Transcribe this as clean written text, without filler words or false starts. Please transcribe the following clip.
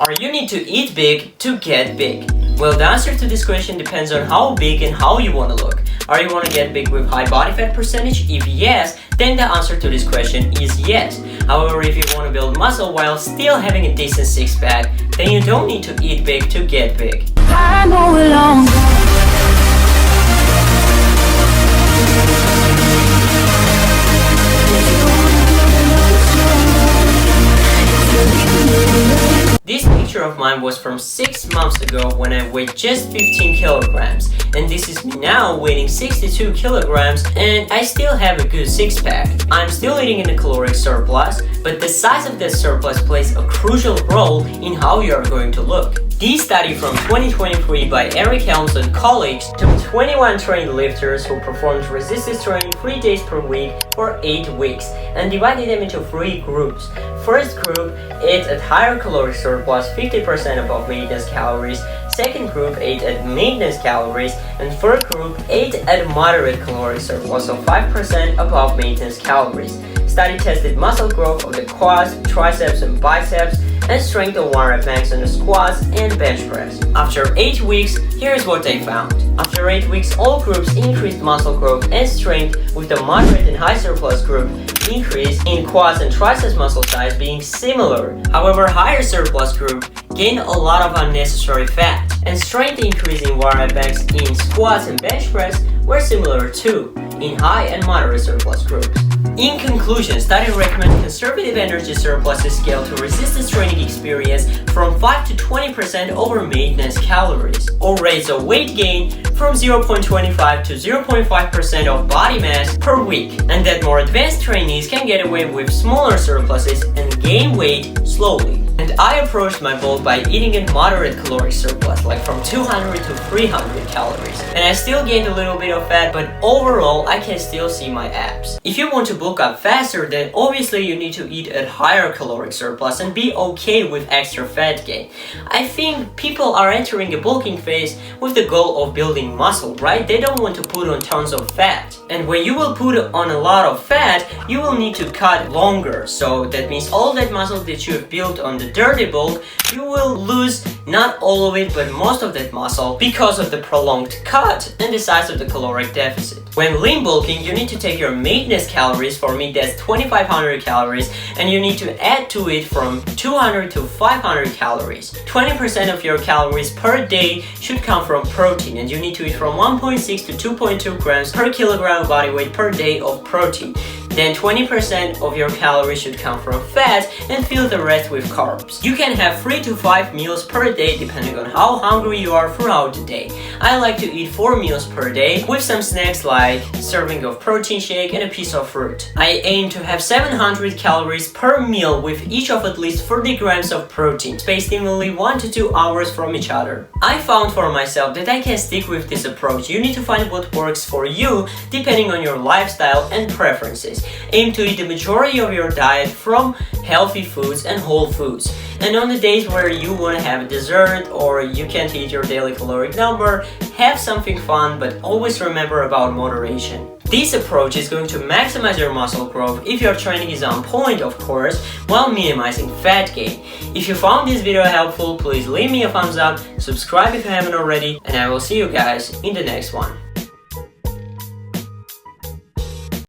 Or you need to eat big to get big? Well, the answer to this question depends on how big and how you want to look. Are you want to get big with high body fat percentage? If yes, then the answer to this question is yes. However, if you want to build muscle while still having a decent six-pack, then you don't need to eat big to get big. I know alone. This picture of mine was from 6 months ago when I weighed just 15 kilograms, and this is me now weighing 62 kilograms, and I still have a good six-pack. I'm still eating in a caloric surplus, but the size of that surplus plays a crucial role in how you are going to look. This study from 2023 by Eric Helms and colleagues took 21 trained lifters who performed resistance training 3 days per week for 8 weeks and divided them into 3 groups. First group ate at higher caloric surplus 50% above maintenance calories, second group ate at maintenance calories, and third group ate at moderate caloric surplus of 5% above maintenance calories. Study tested muscle growth of the quads, triceps and biceps, and strength of 1 rep max on the squats and bench press. After 8 weeks, here's what they found. After 8 weeks, all groups increased muscle growth and strength, with the moderate and high surplus group increase in quads and triceps muscle size being similar. However, higher surplus group gained a lot of unnecessary fat, and strength increase in 1 rep max in squats and bench press were similar too in high and moderate surplus groups. In conclusion, study recommends conservative energy surpluses scale to resistance training experience from 5 to 20% over maintenance calories, or rates of weight gain from 0.25 to 0.5% of body mass per week, and that more advanced trainees can get away with smaller surpluses and gain weight slowly. And I approached my goal by eating a moderate caloric surplus, like from 200 to 300 calories. And I still gained a little bit of fat, but overall I can still see my abs. If you want to bulk up faster, then obviously you need to eat at higher caloric surplus and be okay with extra fat gain. I think people are entering a bulking phase with the goal of building muscle, right? They don't want to put on tons of fat. And when you will put on a lot of fat, you will need to cut longer. So that means all that muscle that you have built on the dirty bulk, you will lose not all of it, but most of that muscle because of the prolonged cut and the size of the caloric deficit. When lean bulking, you need to take your maintenance calories, for me that's 2500 calories, and you need to add to it from 200 to 500 calories. 20% of your calories per day should come from protein, and you need to eat from 1.6 to 2.2 grams per kilogram body weight per day of protein. Then 20% of your calories should come from fat, and fill the rest with carbs. You can have 3 to 5 meals per day depending on how hungry you are throughout the day. I like to eat 4 meals per day with some snacks like serving of protein shake and a piece of fruit. I aim to have 700 calories per meal with each of at least 30 grams of protein, spaced evenly 1 to 2 hours from each other. I found for myself that I can stick with this approach. You need to find what works for you depending on your lifestyle and preferences. Aim to eat the majority of your diet from healthy foods and whole foods. And on the days where you want to have a dessert or you can't eat your daily caloric number, have something fun, but always remember about moderation. This approach is going to maximize your muscle growth if your training is on point, of course, while minimizing fat gain. If you found this video helpful, please leave me a thumbs up, subscribe if you haven't already, and I will see you guys in the next one.